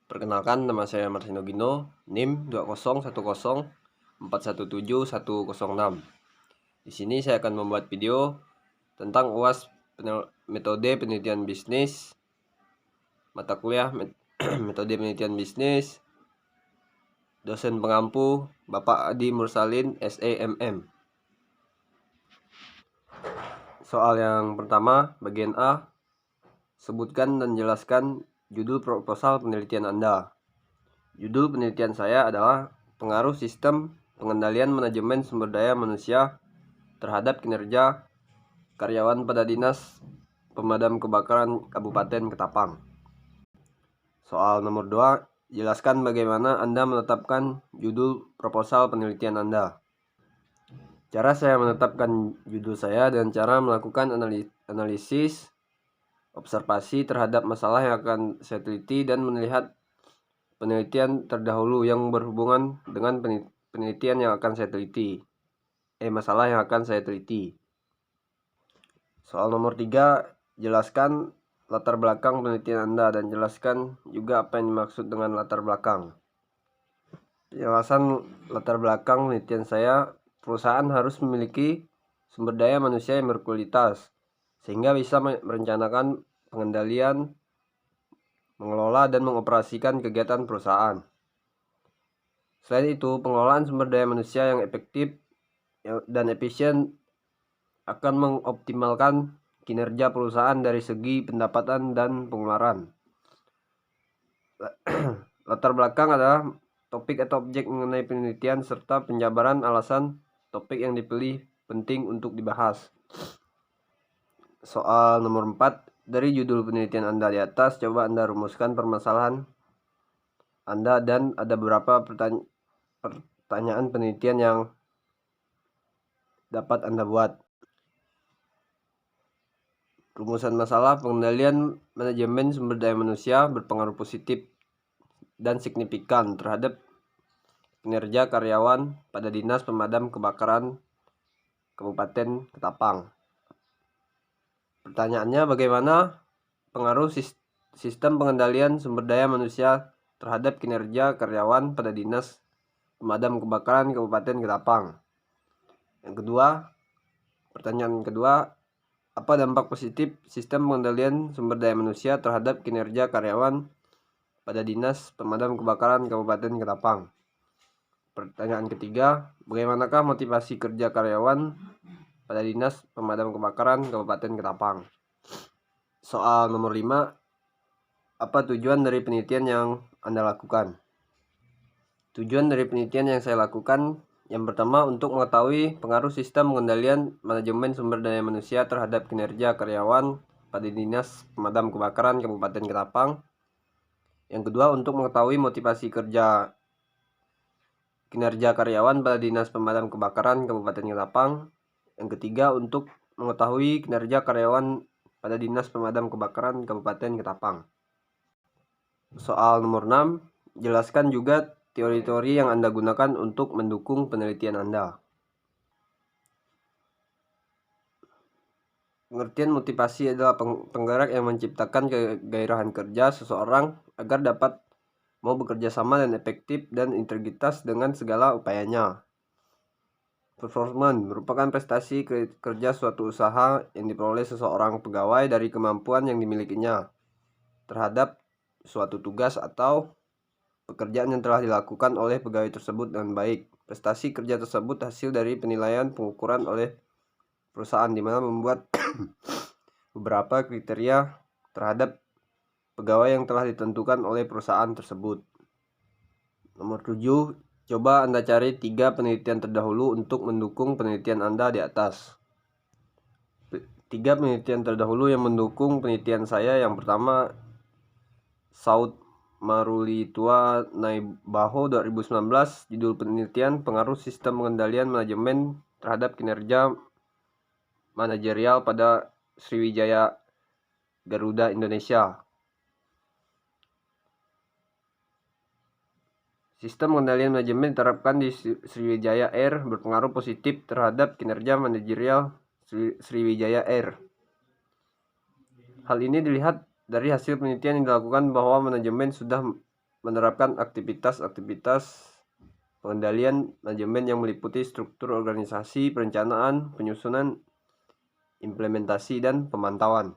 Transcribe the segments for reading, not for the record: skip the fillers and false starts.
Perkenalkan, nama saya Martino Gino, NIM 20104171106. Di sini saya akan membuat video tentang UAS metode penelitian bisnis, mata kuliah metode penelitian bisnis, dosen pengampu Bapak Adi Mursalin, SEMM. Soal yang pertama, bagian A, sebutkan dan jelaskan judul proposal penelitian Anda. Judul penelitian saya adalah pengaruh sistem pengendalian manajemen sumber daya manusia terhadap kinerja karyawan pada Dinas Pemadam Kebakaran Kabupaten Ketapang. Soal nomor 2, jelaskan bagaimana Anda menetapkan judul proposal penelitian Anda. Cara saya menetapkan judul saya dengan cara melakukan analisis observasi terhadap masalah yang akan saya teliti dan melihat penelitian terdahulu yang berhubungan dengan penelitian yang akan saya teliti. Masalah yang akan saya teliti. Soal nomor 3, jelaskan latar belakang penelitian Anda dan jelaskan juga apa yang dimaksud dengan latar belakang. Penjelasan latar belakang penelitian saya, perusahaan harus memiliki sumber daya manusia yang berkualitas sehingga bisa merencanakan pengendalian, mengelola dan mengoperasikan kegiatan perusahaan. Selain itu, pengelolaan sumber daya manusia yang efektif dan efisien akan mengoptimalkan kinerja perusahaan dari segi pendapatan dan pengeluaran. Latar belakang adalah topik atau objek mengenai penelitian serta penjabaran alasan topik yang dipilih penting untuk dibahas. Soal nomor 4, dari judul penelitian Anda di atas, coba Anda rumuskan permasalahan Anda dan ada beberapa pertanyaan penelitian yang dapat Anda buat. Rumusan masalah: pengendalian manajemen sumber daya manusia berpengaruh positif dan signifikan terhadap kinerja karyawan pada Dinas Pemadam Kebakaran Kabupaten Ketapang. Pertanyaannya, bagaimana pengaruh sistem pengendalian sumber daya manusia terhadap kinerja karyawan pada Dinas Pemadam Kebakaran Kabupaten Ketapang? Pertanyaan kedua, apa dampak positif sistem pengendalian sumber daya manusia terhadap kinerja karyawan pada Dinas Pemadam Kebakaran Kabupaten Ketapang? Pertanyaan ketiga, bagaimanakah motivasi kerja karyawan pada Dinas Pemadam Kebakaran Kabupaten Ketapang? Soal nomor 5, apa tujuan dari penelitian yang Anda lakukan? Tujuan dari penelitian yang saya lakukan, yang pertama, untuk mengetahui pengaruh sistem pengendalian manajemen sumber daya manusia terhadap kinerja karyawan pada Dinas Pemadam Kebakaran Kabupaten Ketapang. Yang kedua, untuk mengetahui motivasi kinerja karyawan pada Dinas Pemadam Kebakaran Kabupaten Ketapang. Yang ketiga, untuk mengetahui kinerja karyawan pada Dinas Pemadam Kebakaran Kabupaten Ketapang. Soal nomor 6, jelaskan juga teori-teori yang Anda gunakan untuk mendukung penelitian Anda. Pengertian motivasi adalah penggerak yang menciptakan kegairahan kerja seseorang agar dapat mau bekerja sama dan efektif dan integritas dengan segala upayanya. Performance merupakan prestasi kerja suatu usaha yang diperoleh seseorang pegawai dari kemampuan yang dimilikinya terhadap suatu tugas atau pekerjaan yang telah dilakukan oleh pegawai tersebut dengan baik. Prestasi kerja tersebut hasil dari penilaian pengukuran oleh perusahaan di mana membuat beberapa kriteria terhadap pegawai yang telah ditentukan oleh perusahaan tersebut. Nomor 7, coba Anda cari 3 penelitian terdahulu untuk mendukung penelitian Anda di atas. 3 penelitian terdahulu yang mendukung penelitian saya, yang pertama, Saud Marulitua Naibaho 2019, judul penelitian pengaruh sistem pengendalian manajemen terhadap kinerja manajerial pada Sriwijaya Garuda Indonesia. Sistem pengendalian manajemen diterapkan di Sriwijaya Air berpengaruh positif terhadap kinerja manajerial Sriwijaya Air. Hal ini dilihat dari hasil penelitian yang dilakukan bahwa manajemen sudah menerapkan aktivitas-aktivitas pengendalian manajemen yang meliputi struktur organisasi, perencanaan, penyusunan, implementasi, dan pemantauan.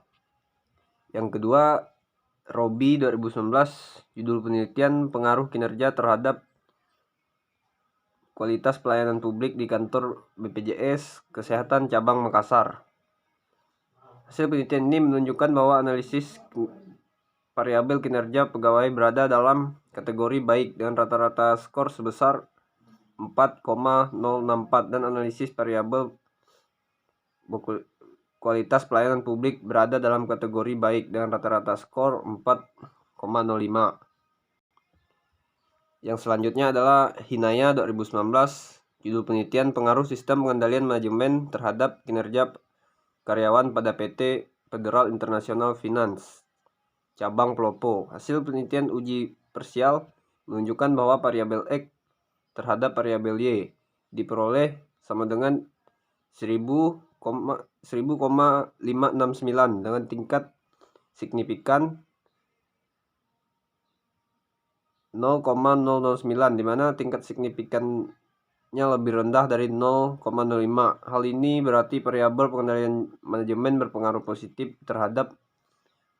Yang kedua, Robi 2019, judul penelitian pengaruh kinerja terhadap kualitas pelayanan publik di kantor BPJS Kesehatan Cabang Makassar. Hasil penelitian ini menunjukkan bahwa analisis variabel kinerja pegawai berada dalam kategori baik dengan rata-rata skor sebesar 4,064 dan analisis variabel kualitas pelayanan publik berada dalam kategori baik dengan rata-rata skor 4,05. Yang selanjutnya adalah Hinaya 2019, judul penelitian pengaruh sistem pengendalian manajemen terhadap kinerja karyawan pada PT Federal International Finance Cabang Pelopo. Hasil penelitian uji parsial menunjukkan bahwa variabel X terhadap variabel Y diperoleh sama dengan 10,569 dengan tingkat signifikan 0,009, di mana tingkat signifikannya lebih rendah dari 0,05. Hal ini berarti variabel pengendalian manajemen berpengaruh positif terhadap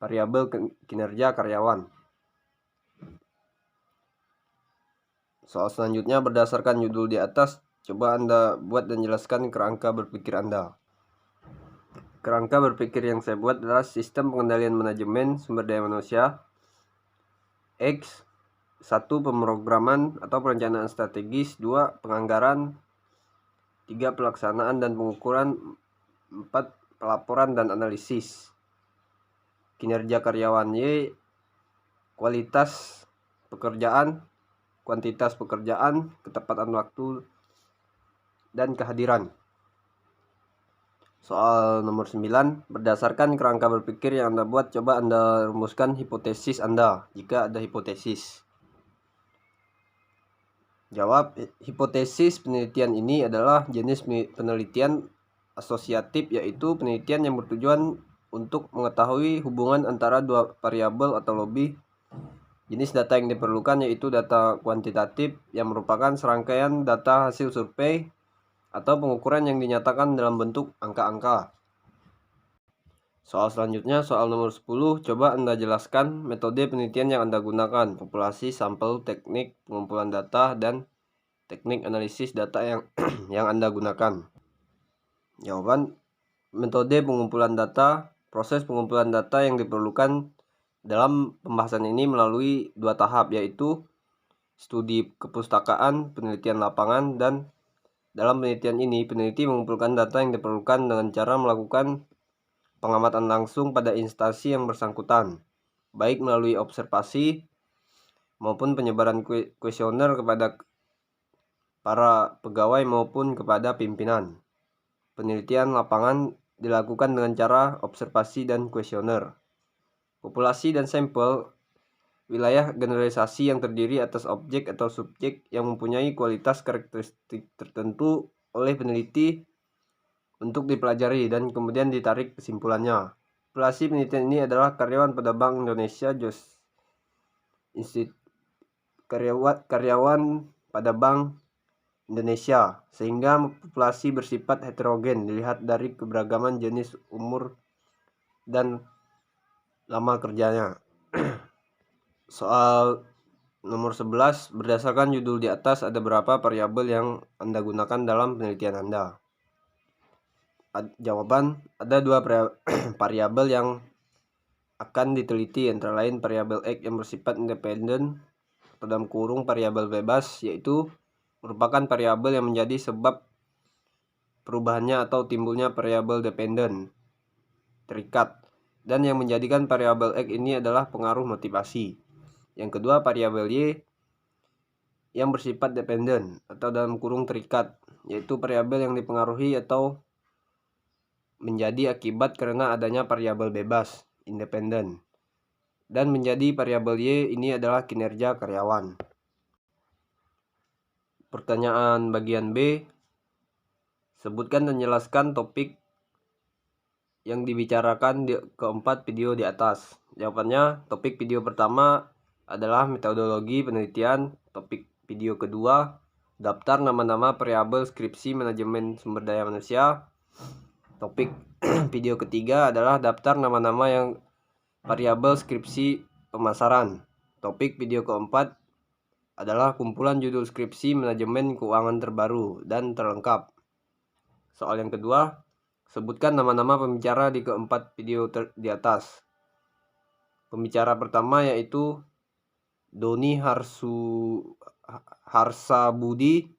variabel kinerja karyawan. Soal selanjutnya berdasarkan judul di atas, coba Anda buat dan jelaskan kerangka berpikir Anda. Kerangka berpikir yang saya buat adalah sistem pengendalian manajemen sumber daya manusia. X, 1. Pemrograman atau perencanaan strategis. 2. Penganggaran. 3. Pelaksanaan dan pengukuran. 4. Pelaporan dan analisis. Kinerja karyawan. Y, kualitas pekerjaan, kuantitas pekerjaan, ketepatan waktu, dan kehadiran. Soal nomor 9, berdasarkan kerangka berpikir yang Anda buat, coba Anda rumuskan hipotesis Anda jika ada hipotesis. Jawab, hipotesis penelitian ini adalah jenis penelitian asosiatif, yaitu penelitian yang bertujuan untuk mengetahui hubungan antara dua variabel atau lebih. Jenis data yang diperlukan yaitu data kuantitatif yang merupakan serangkaian data hasil survei atau pengukuran yang dinyatakan dalam bentuk angka-angka. Soal selanjutnya, soal nomor 10, coba Anda jelaskan metode penelitian yang Anda gunakan, populasi, sampel, teknik pengumpulan data, dan teknik analisis data yang Anda gunakan. Jawaban, metode pengumpulan data, proses pengumpulan data yang diperlukan dalam pembahasan ini melalui dua tahap, yaitu studi kepustakaan, penelitian lapangan, dan dalam penelitian ini peneliti mengumpulkan data yang diperlukan dengan cara melakukan pengamatan langsung pada instansi yang bersangkutan, baik melalui observasi maupun penyebaran kuesioner kepada para pegawai maupun kepada pimpinan. Penelitian lapangan dilakukan dengan cara observasi dan kuesioner. Populasi dan sampel, wilayah generalisasi yang terdiri atas objek atau subjek yang mempunyai kualitas karakteristik tertentu oleh peneliti untuk dipelajari dan kemudian ditarik kesimpulannya. Populasi penelitian ini adalah karyawan pada Bank Indonesia, karyawan pada Bank Indonesia, sehingga populasi bersifat heterogen dilihat dari keberagaman jenis, umur, dan lama kerjanya. Soal nomor 11, berdasarkan judul di atas, ada berapa variabel yang Anda gunakan dalam penelitian Anda? Jawaban, ada dua variabel yang akan diteliti, antara lain variabel X yang bersifat independen atau dalam kurung variabel bebas, yaitu merupakan variabel yang menjadi sebab perubahannya atau timbulnya variabel dependen terikat, dan yang menjadikan variabel X ini adalah pengaruh motivasi. Yang kedua, variabel Y yang bersifat dependen atau dalam kurung terikat, yaitu variabel yang dipengaruhi atau menjadi akibat karena adanya variabel bebas independen, dan menjadi variabel Y ini adalah kinerja karyawan. Pertanyaan bagian B, sebutkan dan jelaskan topik yang dibicarakan di keempat video di atas. Jawabannya, topik video pertama adalah metodologi penelitian. Topik video kedua, daftar nama-nama variabel skripsi manajemen sumber daya manusia. Topik video ketiga adalah daftar nama-nama yang variabel skripsi pemasaran. Topik video keempat adalah kumpulan judul skripsi manajemen keuangan terbaru dan terlengkap. Soal yang kedua, sebutkan nama-nama pembicara di keempat video di atas. Pembicara pertama yaitu Doni Harsabudi.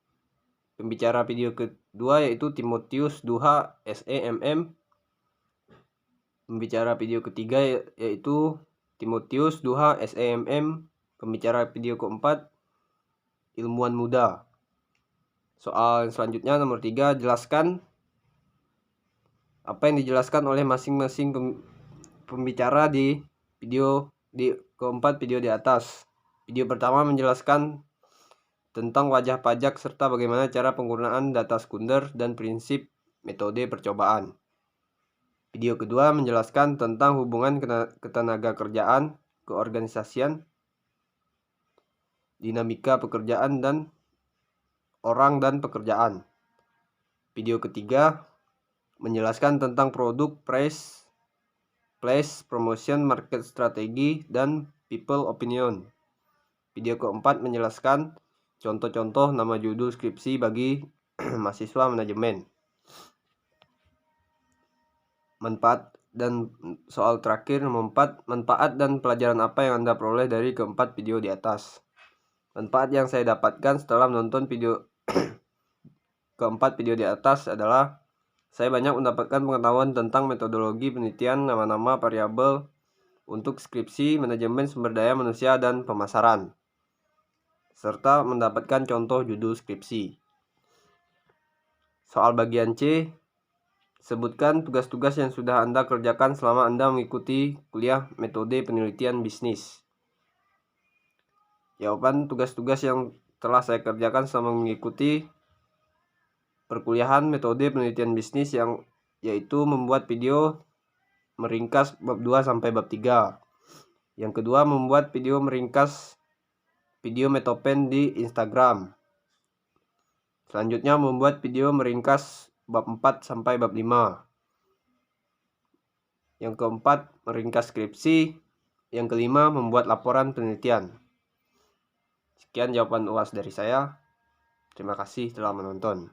Pembicara video kedua yaitu Timotius Duha SEMM. Pembicara video ketiga yaitu Timotius Duha SEMM. Pembicara video keempat ilmuwan muda. Soal selanjutnya nomor 3, jelaskan apa yang dijelaskan oleh masing-masing pembicara di keempat video di atas. Video pertama menjelaskan tentang wajah pajak serta bagaimana cara penggunaan data sekunder dan prinsip metode percobaan. Video kedua menjelaskan tentang hubungan ketenaga kerjaan, keorganisasian, dinamika pekerjaan, dan orang dan pekerjaan. Video ketiga menjelaskan tentang produk, price, promotion, market strategi, dan people opinion. Video keempat menjelaskan contoh-contoh nama judul skripsi bagi mahasiswa manajemen. Manfaat dan soal terakhir nomor 4, manfaat dan pelajaran apa yang Anda peroleh dari keempat video di atas. Manfaat yang saya dapatkan setelah menonton video keempat video di atas adalah saya banyak mendapatkan pengetahuan tentang metodologi penelitian nama-nama variabel untuk skripsi manajemen sumber daya manusia dan pemasaran, serta mendapatkan contoh judul skripsi. Soal bagian C, sebutkan tugas-tugas yang sudah Anda kerjakan selama Anda mengikuti kuliah metode penelitian bisnis. Jawaban tugas-tugas yang telah saya kerjakan selama mengikuti perkuliahan metode penelitian bisnis yaitu membuat video meringkas bab 2 sampai bab 3. Yang kedua, membuat video meringkas video Metopen di Instagram. Selanjutnya, membuat video meringkas bab 4 sampai bab 5. Yang keempat, meringkas skripsi. Yang kelima, membuat laporan penelitian. Sekian jawaban UAS dari saya. Terima kasih telah menonton.